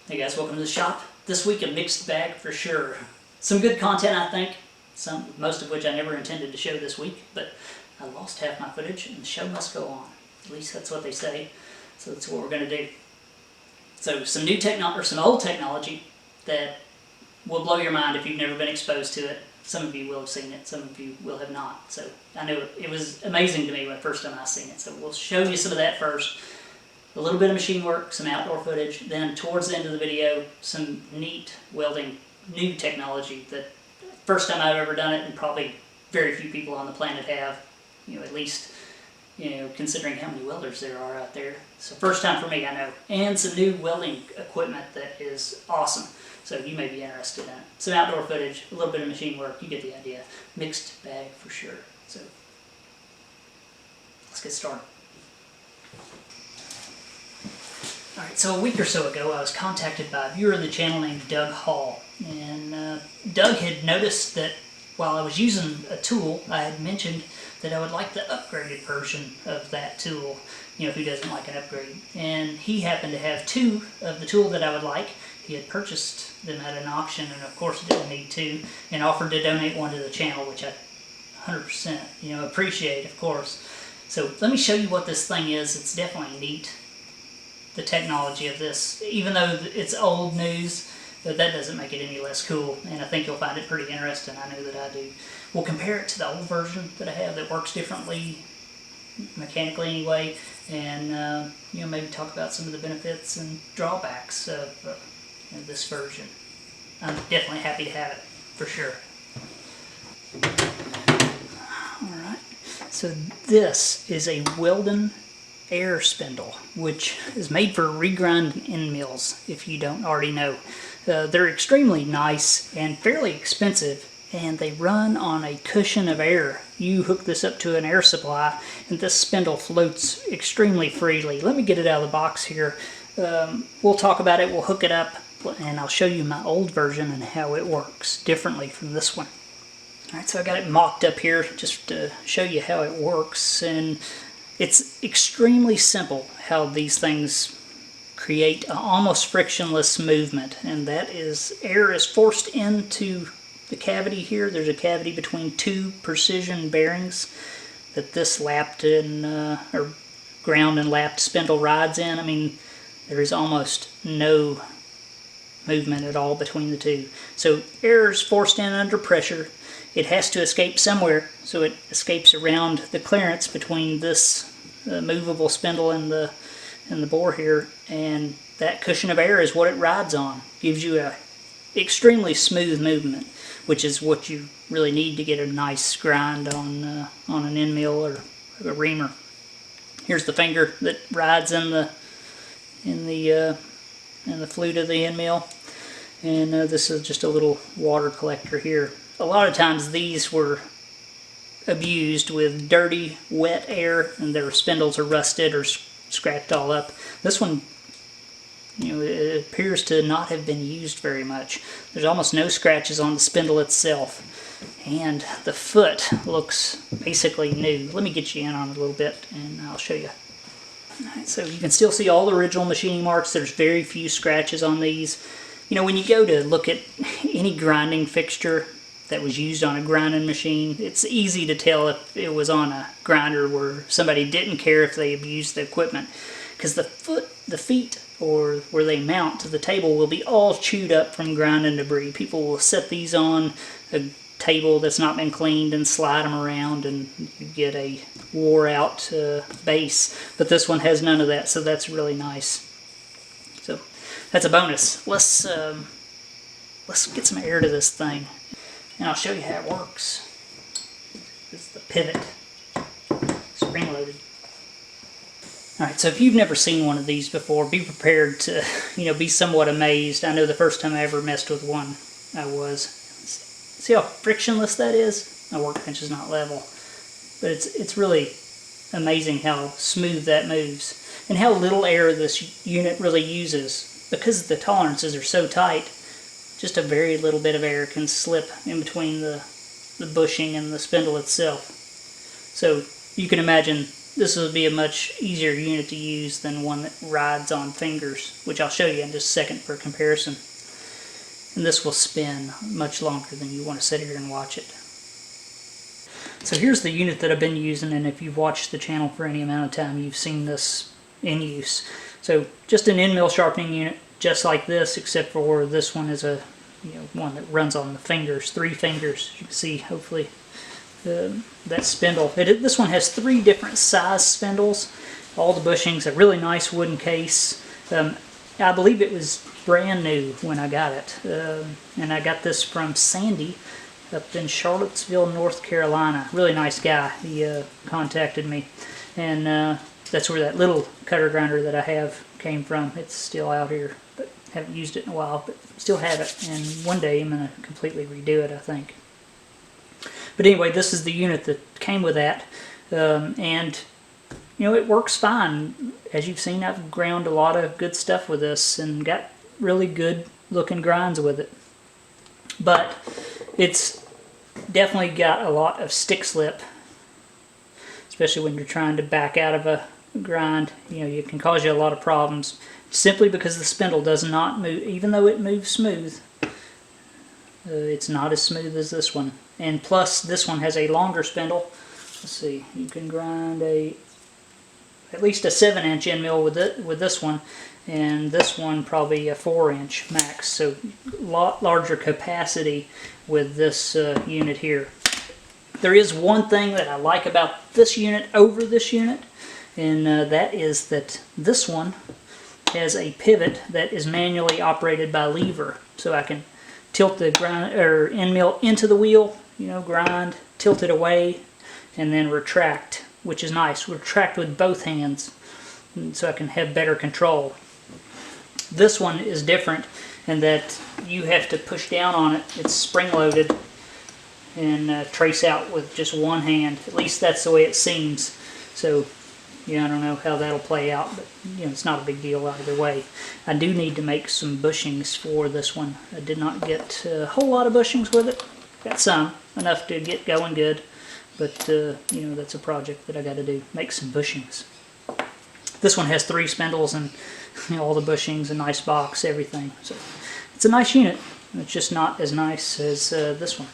Hey guys, welcome to the shop. This week a mixed bag for sure. Some good content, I think, most of which I never intended to show this week, but I lost half my footage and the show must go on. At least that's what they say, so that's what we're going to do. So some new some old technology that will blow your mind if you've never been exposed to it. Some of you will have seen it, some of you will have not. So I know it was amazing to me when the first time I seen it. So we'll show you some of that first. A little bit of machine work, some outdoor footage, then towards the end of the video, some neat welding, new technology that first time I've ever done it, and probably very few people on the planet have, at least, considering how many welders there are out there. So first time for me, I know. And some new welding equipment that is awesome. So you may be interested in it. Some outdoor footage, a little bit of machine work, you get the idea. Mixed bag for sure. So let's get started. Alright, so a week or so ago I was contacted by a viewer of the channel named Doug Hall. And Doug had noticed that while I was using a tool, I had mentioned that I would like the upgraded version of that tool. Who doesn't like an upgrade? And he happened to have two of the tool that I would like. He had purchased them at an auction and of course didn't need two, and offered to donate one to the channel, which I 100% appreciate, of course. So let me show you what this thing is. It's definitely neat. The technology of this, even though it's old news, that doesn't make it any less cool, and I think you'll find it pretty interesting. I know that I do. We'll compare it to the old version that I have that works differently, mechanically anyway, and maybe talk about some of the benefits and drawbacks of this version. I'm definitely happy to have it, for sure. Alright, so this is a Welding air spindle, which is made for regrinding end mills, if you don't already know. They're extremely nice and fairly expensive, and they run on a cushion of air. You hook this up to an air supply, and this spindle floats extremely freely. Let me get it out of the box here. We'll talk about it, we'll hook it up, and I'll show you my old version and how it works differently from this one. Alright, so I got it mocked up here just to show you how it works, and it's extremely simple how these things create an almost frictionless movement, and that is air is forced into the cavity here. There's a cavity between two precision bearings that this lapped or ground and lapped spindle rides in. I mean, there is almost no movement at all between the two. So air is forced in under pressure. It has to escape somewhere, so it escapes around the clearance between this movable spindle and the bore here, and that cushion of air is what it rides on. Gives you a extremely smooth movement, which is what you really need to get a nice grind on an end mill or a reamer. Here's the finger that rides in the flute of the end mill, and this is just a little water collector here. A lot of times these were abused with dirty, wet air, and their spindles are rusted or scratched all up. This one, it appears to not have been used very much. There's almost no scratches on the spindle itself, and the foot looks basically new. Let me get you in on it a little bit, and I'll show you. Alright, so you can still see all the original machining marks. There's very few scratches on these. When you go to look at any grinding fixture that was used on a grinding machine, it's easy to tell if it was on a grinder where somebody didn't care if they abused the equipment, because the feet, or where they mount to the table, will be all chewed up from grinding debris. People will set these on a table that's not been cleaned and slide them around, and you get a wore out base, but this one has none of that, so that's really nice. So that's a bonus. Let's get some air to this thing, and I'll show you how it works. This is the pivot, spring-loaded. Alright, so if you've never seen one of these before, be prepared to, be somewhat amazed. I know the first time I ever messed with one, I was. See how frictionless that is? My workbench is not level. But it's really amazing how smooth that moves, and how little air this unit really uses. Because the tolerances are so tight, just a very little bit of air can slip in between the bushing and the spindle itself. So you can imagine this will be a much easier unit to use than one that rides on fingers, which I'll show you in just a second for comparison. And this will spin much longer than you want to sit here and watch it. So here's the unit that I've been using, and if you've watched the channel for any amount of time, you've seen this in use. So just an end mill sharpening unit, just like this, except for this one is a one that runs on the fingers, 3 fingers. You can see, hopefully, that spindle. This one has 3 different size spindles, all the bushings, a really nice wooden case. I believe it was brand new when I got it, and I got this from Sandy up in Charlottesville, North Carolina. Really nice guy. He contacted me, and that's where that little cutter grinder that I have came from. It's still out here, but haven't used it in a while, but still have it, and one day I'm going to completely redo it, I think. But anyway, this is the unit that came with that, and it works fine. As you've seen, I've ground a lot of good stuff with this and got really good looking grinds with it. But it's definitely got a lot of stick slip, especially when you're trying to back out of a grind. It can cause you a lot of problems simply because the spindle does not move. Even though it moves smooth, it's not as smooth as this one. And plus, this one has a longer spindle. Let's see, you can grind at least a 7-inch end mill with this one, and this one probably a 4-inch max. So a lot larger capacity with this unit here. There is one thing that I like about this unit over this unit, and that is that this one has a pivot that is manually operated by lever, so I can tilt the end mill into the wheel, grind, tilt it away, and then retract, which is nice. Retract with both hands, so I can have better control. This one is different in that you have to push down on it. It's spring-loaded and trace out with just one hand. At least that's the way it seems. So, I don't know how that'll play out, but it's not a big deal either way. I do need to make some bushings for this one. I did not get a whole lot of bushings with it. Got some, enough to get going good, but that's a project that I got to do. Make some bushings. This one has 3 spindles and all the bushings, a nice box, everything. So it's a nice unit. It's just not as nice as this one.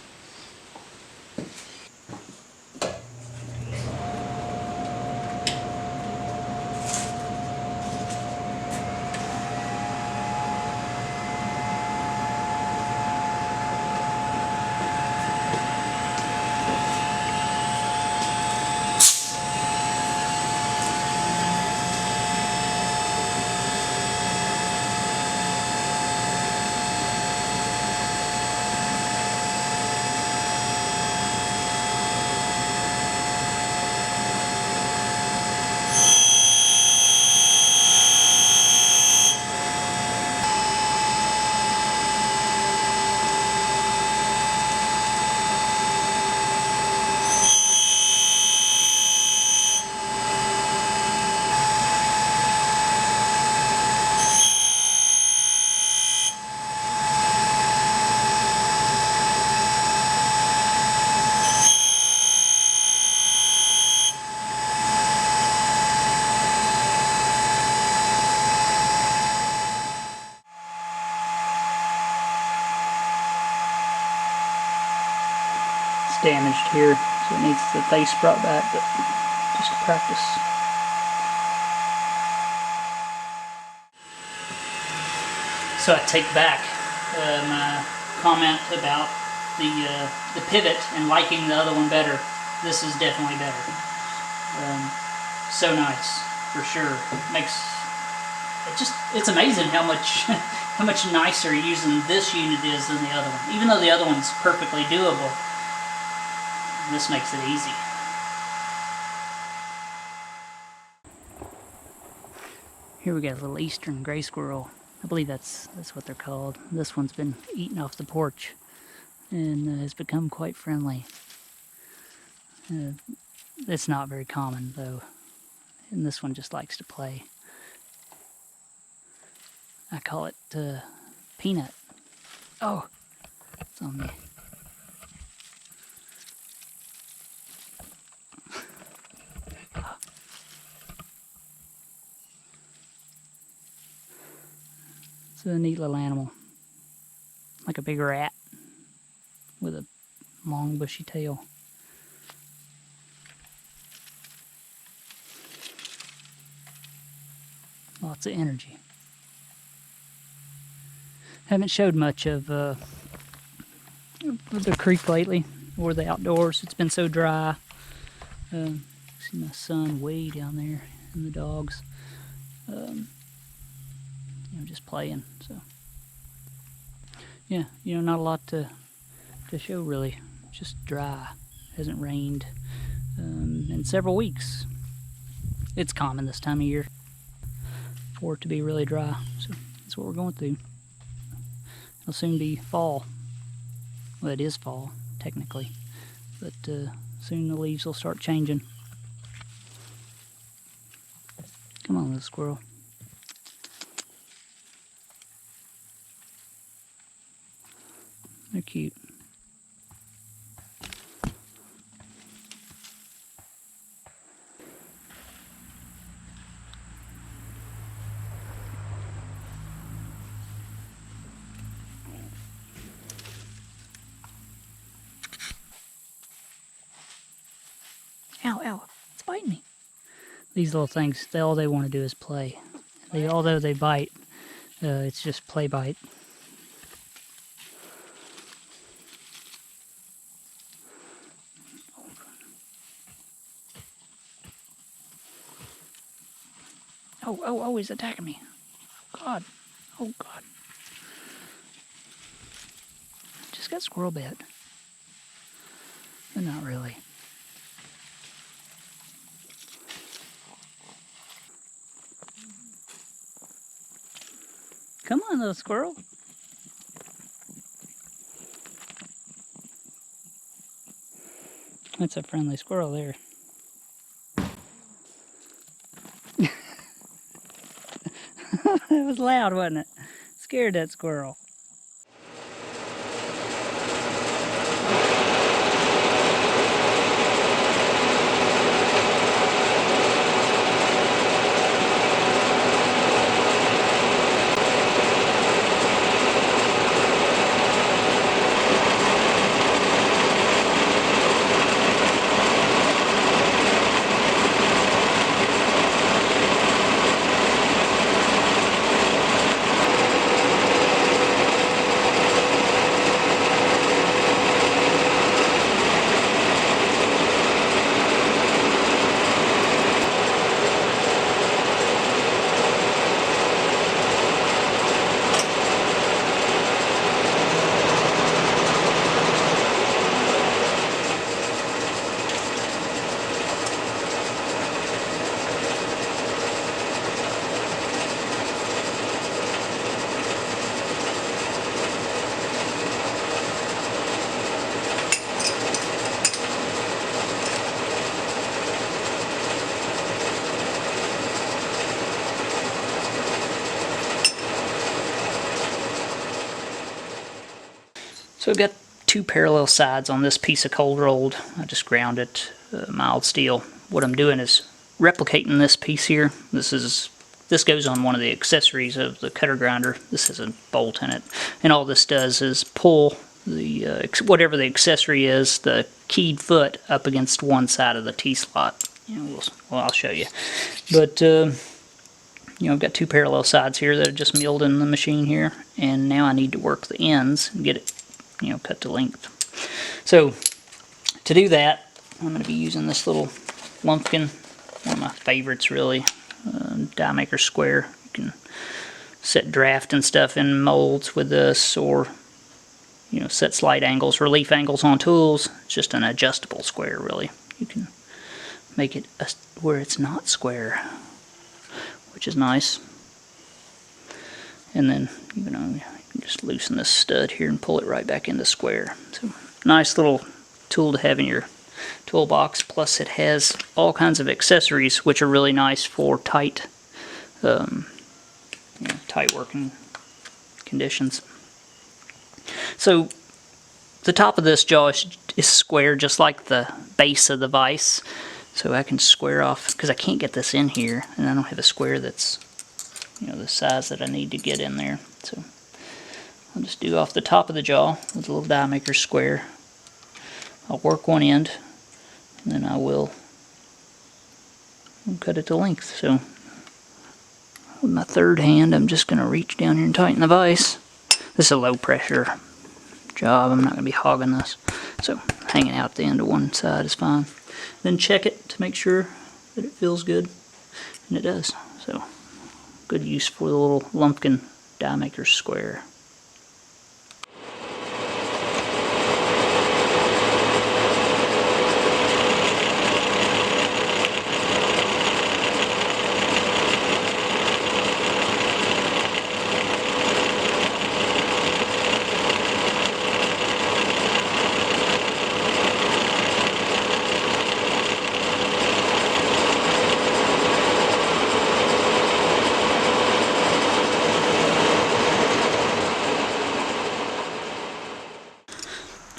Damaged here, so it needs the face brought back, but just to practice. So I take back my comment about the pivot and liking the other one better. This is definitely better. So nice, for sure. It's amazing how much nicer using this unit is than the other one. Even though the other one's perfectly doable, this makes it easy. Here we got a little eastern gray squirrel. I believe that's what they're called. This one's been eating off the porch and has become quite friendly. It's not very common though, and this one just likes to play. I call it Peanut. Oh, it's on me. It's a neat little animal, like a big rat with a long bushy tail. Lots of energy. Haven't showed much of the creek lately, or the outdoors. It's been so dry. See my son way down there and the dogs. Just playing. So yeah, not a lot to show really. Just dry. Hasn't rained in several weeks. It's common this time of year for it to be really dry. So that's what we're going through. It'll soon be fall. Well, it is fall technically, but soon the leaves will start changing. Come on, little squirrel. They're cute. Ow, ow, it's biting me. These little things, all they want to do is play. Although they bite, it's just play bite. Oh, he's attacking me. God. Oh, God. Just got squirrel bit. But not really. Come on, little squirrel. That's a friendly squirrel there. It was loud, wasn't it? Scared that squirrel. So I've got two parallel sides on this piece of cold rolled. I just ground it mild steel. What I'm doing is replicating this piece here. This goes on one of the accessories of the cutter grinder. This has a bolt in it, and all this does is pull the whatever the accessory is, the keyed foot up against one side of the T-slot. Well, I'll show you. But I've got two parallel sides here that are just milled in the machine here, and now I need to work the ends and get it cut to length. So to do that, I'm going to be using this little lumpkin, one of my favorites really, die maker square. You can set draft and stuff in molds with this, or set slight angles, relief angles on tools. It's just an adjustable square really. You can make it where it's not square, which is nice. And then you can just loosen this stud here and pull it right back into square. So nice little tool to have in your toolbox. Plus it has all kinds of accessories which are really nice for tight tight working conditions. So the top of this jaw is square just like the base of the vise. So I can square off, because I can't get this in here and I don't have a square that's the size that I need to get in there. So I'll just do off the top of the jaw with a little die maker square. I'll work one end, and then I will cut it to length. So with my third hand, I'm just going to reach down here and tighten the vise. This is a low pressure job. I'm not going to be hogging this. So hanging out the end of one side is fine. Then check it to make sure that it feels good, and it does. So good use for the little lumpkin die maker square.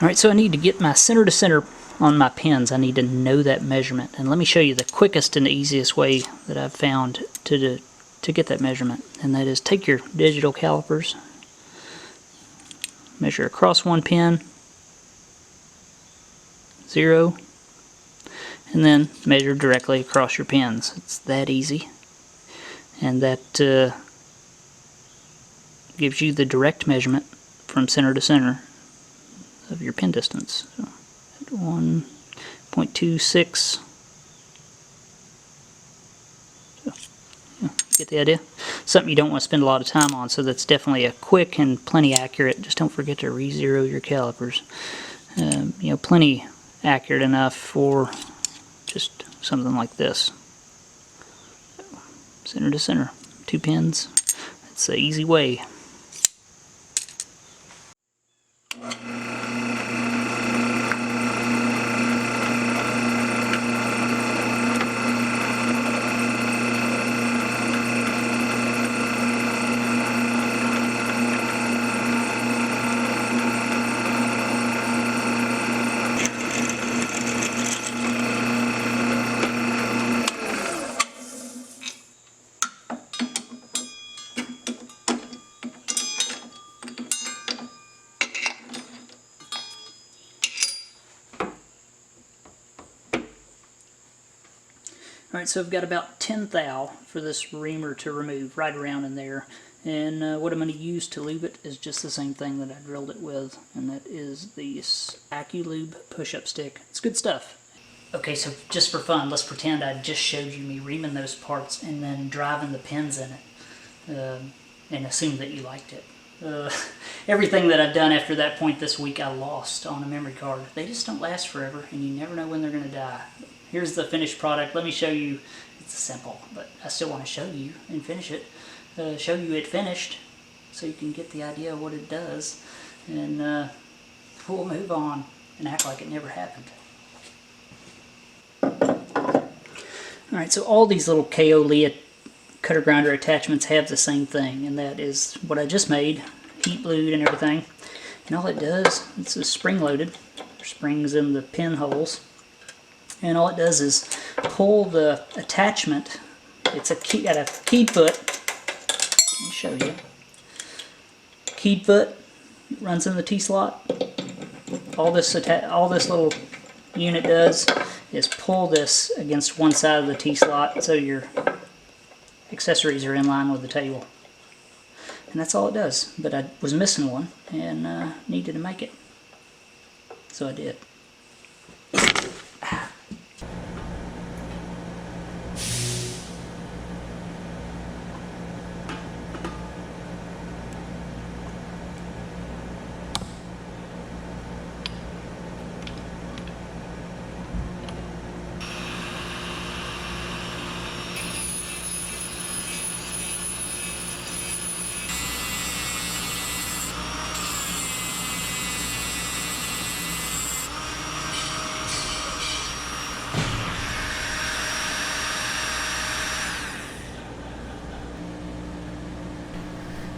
Alright, so I need to get my center to center on my pins. I need to know that measurement. And let me show you the quickest and easiest way that I've found to get that measurement. And that is take your digital calipers, measure across one pin, 0, and then measure directly across your pins. It's that easy. And that gives you the direct measurement from center to center of your pin distance. So at 1.26. So, yeah, get the idea? Something you don't want to spend a lot of time on, so that's definitely a quick and plenty accurate. Just don't forget to re-zero your calipers. Plenty accurate enough for just something like this. So, center to center, 2 pins. It's an easy way. Alright, so I've got about 10 thou for this reamer to remove, right around in there. And what I'm going to use to lube it is just the same thing that I drilled it with, and that is this AccuLube push-up stick. It's good stuff. Okay, so just for fun, let's pretend I just showed you me reaming those parts and then driving the pins in it, and assume that you liked it. Everything that I've done after that point this week I lost on a memory card. They just don't last forever, and you never know when they're going to die. Here's the finished product. Let me show you. It's simple, but I still want to show you and finish it. Show you it finished so you can get the idea of what it does. And we'll move on and act like it never happened. Alright, so all these little KO Leah cutter grinder attachments have the same thing, and that is what I just made, heat blued and everything. And all it does, it's spring loaded. There's springs in the pin holes. And all it does is pull the attachment. It's got a keyed foot. Let me show you. Keyed foot runs in the T-slot. All this little unit does is pull this against one side of the T-slot so your accessories are in line with the table. And that's all it does. But I was missing one and needed to make it. So I did.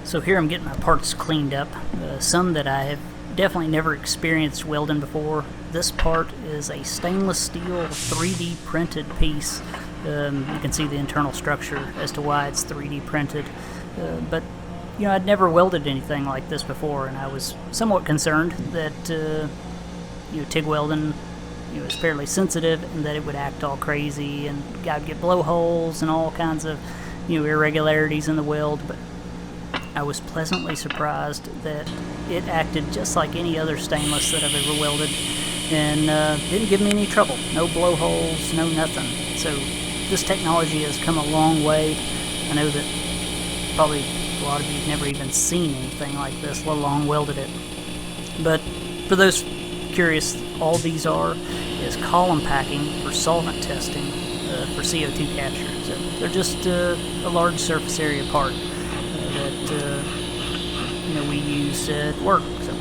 So here I'm getting my parts cleaned up, some that I have definitely never experienced welding before. This part is a stainless steel 3D printed piece You can see the internal structure as to why it's 3D printed. But you know, I'd never welded anything like this before, and I was somewhat concerned that you know, TIG welding, you know, is fairly sensitive and that it would act all crazy and I'd get blowholes and all kinds of, you know, irregularities in the weld. But I was pleasantly surprised that it acted just like any other stainless that I've ever welded, and didn't give me any trouble. No blowholes, no nothing. So this technology has come a long way. I know that probably a lot of you have never even seen anything like this, let alone welded it. But for those curious, all these are is column packing for solvent testing for CO2 capture. So they're just a large surface area part that you know, we use at work. So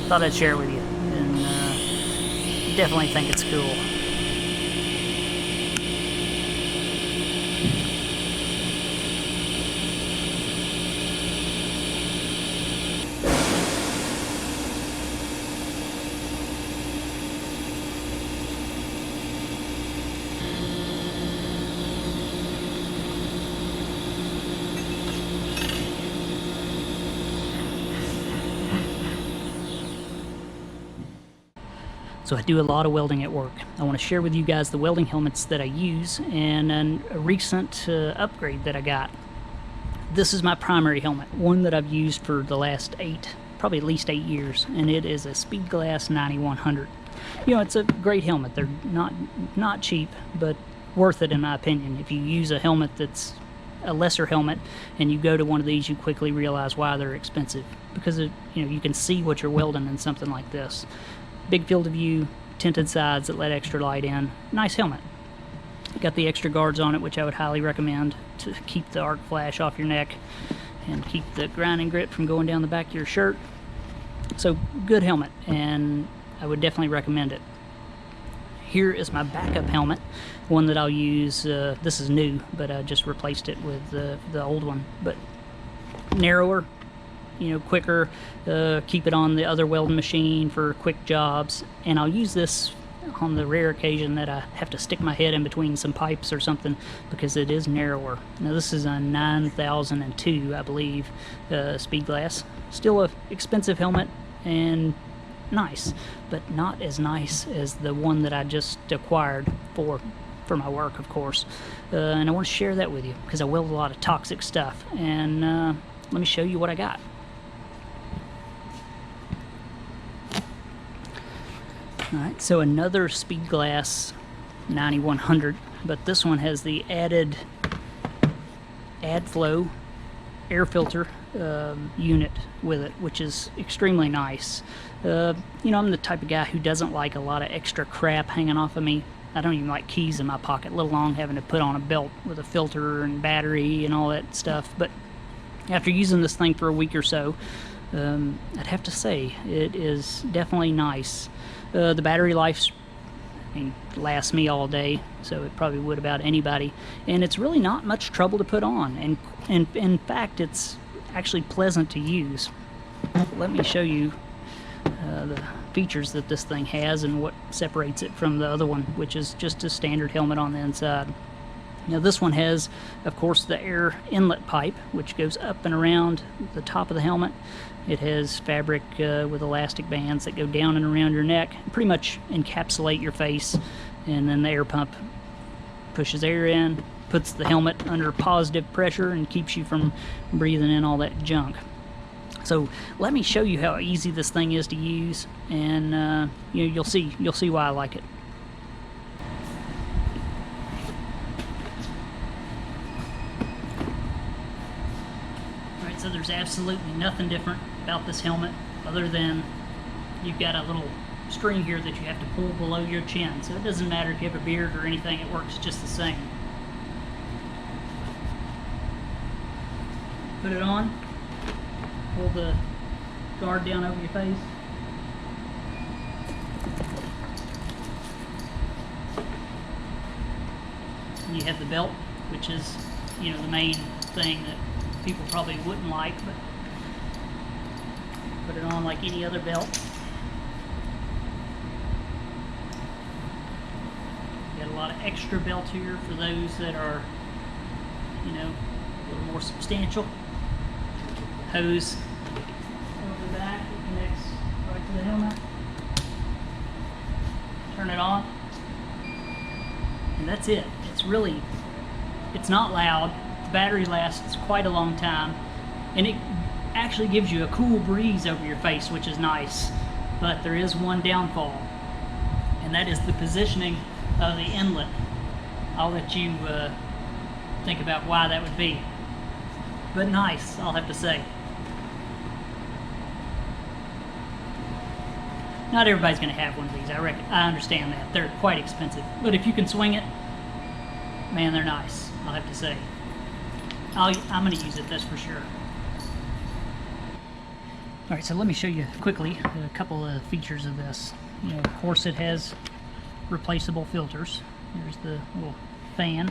thought I'd share it with you, and definitely think it's cool. So I do a lot of welding at work. I want to share with you guys the welding helmets that I use and a recent upgrade that I got. This is my primary helmet, one that I've used for the last probably at least 8 years, and it is a Speedglass 9100. You know, it's a great helmet. They're not cheap, but worth it in my opinion. If you use a helmet that's a lesser helmet and you go to one of these, you quickly realize why they're expensive, because you know, you can see what you're welding in something like this. Big field of view, tinted sides that let extra light in. Nice helmet. Got the extra guards on it, which I would highly recommend to keep the arc flash off your neck and keep the grinding grit from going down the back of your shirt. So good helmet, and I would definitely recommend it. Here is my backup helmet, one that I'll use. This is new, but I just replaced it with the old one. But narrower, you know, quicker, keep it on the other welding machine for quick jobs, and I'll use this on the rare occasion that I have to stick my head in between some pipes or something, because it is narrower. Now this is a 9002, I believe, Speedglass. Still a expensive helmet and nice, but not as nice as the one that I just acquired for my work, of course. And I want to share that with you because I weld a lot of toxic stuff, and let me show you what I got. Alright, so another Speedglass 9100, but this one has the added AdFlow air filter unit with it, which is extremely nice. You know, I'm the type of guy who doesn't like a lot of extra crap hanging off of me. I don't even like keys in my pocket, let alone having to put on a belt with a filter and battery and all that stuff. But after using this thing for a week or so, I'd have to say it is definitely nice. The battery life, I mean, lasts me all day, so it probably would about anybody, and it's really not much trouble to put on, and in fact it's actually pleasant to use. Let me show you the features that this thing has and what separates it from the other one, which is just a standard helmet on the inside. Now this one has, of course, the air inlet pipe, which goes up and around the top of the helmet. It has fabric with elastic bands that go down and around your neck, pretty much encapsulate your face, and then the air pump pushes air in, puts the helmet under positive pressure, and keeps you from breathing in all that junk. So let me show you how easy this thing is to use, and you know, you'll see why I like it. Alright, so there's absolutely nothing different about this helmet other than you've got a little string here that you have to pull below your chin. So it doesn't matter if you have a beard or anything, it works just the same. Put it on, pull the guard down over your face. And you have the belt, which is, you know, the main thing that people probably wouldn't like, but put it on like any other belt. Got a lot of extra belt here for those that are, you know, a little more substantial. Hose over the back, it connects right to the helmet. Turn it on, and that's it. It's not loud. The battery lasts quite a long time, and it actually gives you a cool breeze over your face, which is nice. But there is one downfall, and that is the positioning of the inlet. I'll let you think about why that would be. But nice, I'll have to say. Not everybody's going to have one of these, I understand that. They're quite expensive. But if you can swing it, man, they're nice, I'll have to say. I'm going to use it, that's for sure. Alright, so let me show you quickly a couple of features of this. You know, of course it has replaceable filters. There's the little fan.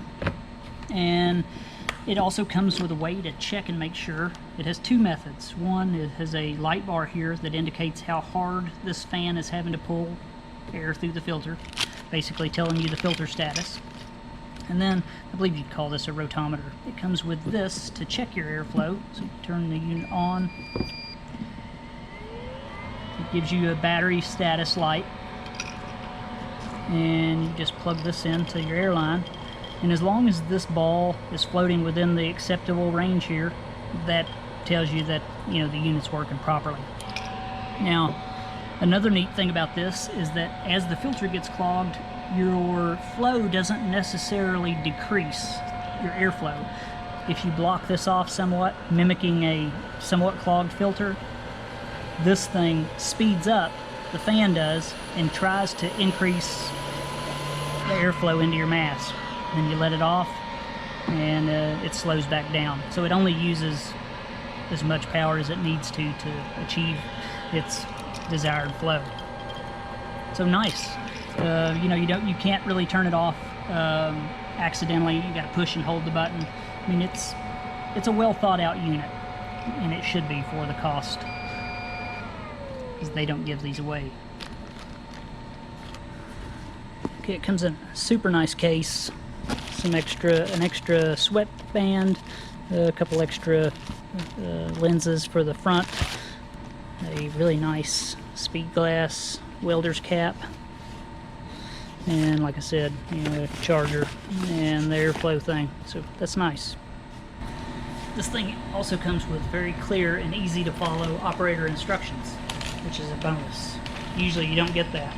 And it also comes with a way to check and make sure. It has two methods. One, it has a light bar here that indicates how hard this fan is having to pull air through the filter, basically telling you the filter status. And then, I believe you'd call this a rotometer. It comes with this to check your airflow. So you turn the unit on. It gives you a battery status light. And you just plug this into your airline. And as long as this ball is floating within the acceptable range here, that tells you that, you know, the unit's working properly. Now, another neat thing about this is that as the filter gets clogged, your flow doesn't necessarily decrease your airflow. If you block this off somewhat, mimicking a somewhat clogged filter, this thing speeds up, the fan does, and tries to increase the airflow into your mask. Then you let it off, and it slows back down. So it only uses as much power as it needs to achieve its desired flow. So nice. You know, you can't really turn it off accidentally. You got to push and hold the button. I mean, it's a well thought out unit, and it should be for the cost, because they don't give these away. Okay, it comes in a super nice case. An extra sweatband, a couple extra lenses for the front, a really nice speed glass welder's cap, and like I said, you know, charger and the airflow thing. So that's nice. This thing also comes with very clear and easy to follow operator instructions, which is a bonus. Usually you don't get that.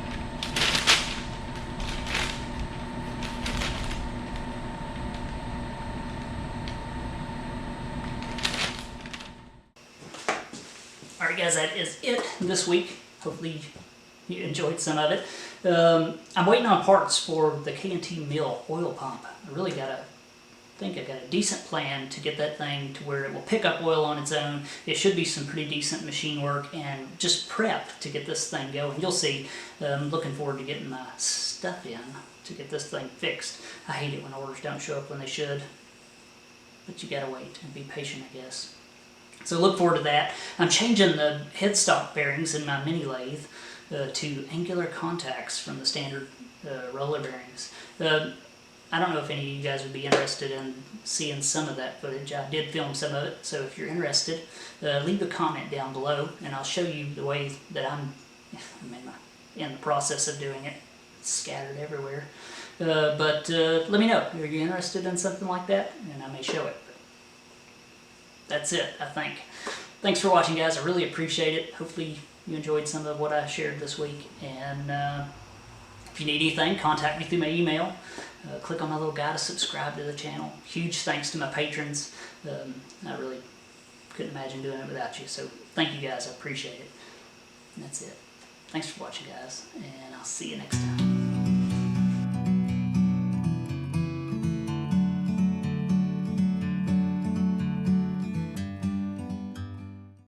Alright guys, that is it this week. Hopefully you enjoyed some of it. I'm waiting on parts for the K&T mill oil pump. I think I got a decent plan to get that thing to where it will pick up oil on its own. It should be some pretty decent machine work and just prep to get this thing going. You'll see. I'm looking forward to getting my stuff in to get this thing fixed. I hate it when orders don't show up when they should. But you gotta wait and be patient, I guess. So look forward to that. I'm changing the headstock bearings in my mini lathe to angular contacts from the standard roller bearings. I don't know if any of you guys would be interested in seeing some of that footage. I did film some of it, so if you're interested, leave a comment down below, and I'll show you the way that I'm in the process of doing it. It's scattered everywhere. But let me know. Are you interested in something like that? And I may show it. That's it, I think. Thanks for watching, guys. I really appreciate it. Hopefully you enjoyed some of what I shared this week. And if you need anything, contact me through my email. Click on my little guy to subscribe to the channel. Huge thanks to my patrons. I really couldn't imagine doing it without you. So thank you guys. I appreciate it. And that's it. Thanks for watching, guys. And I'll see you next time.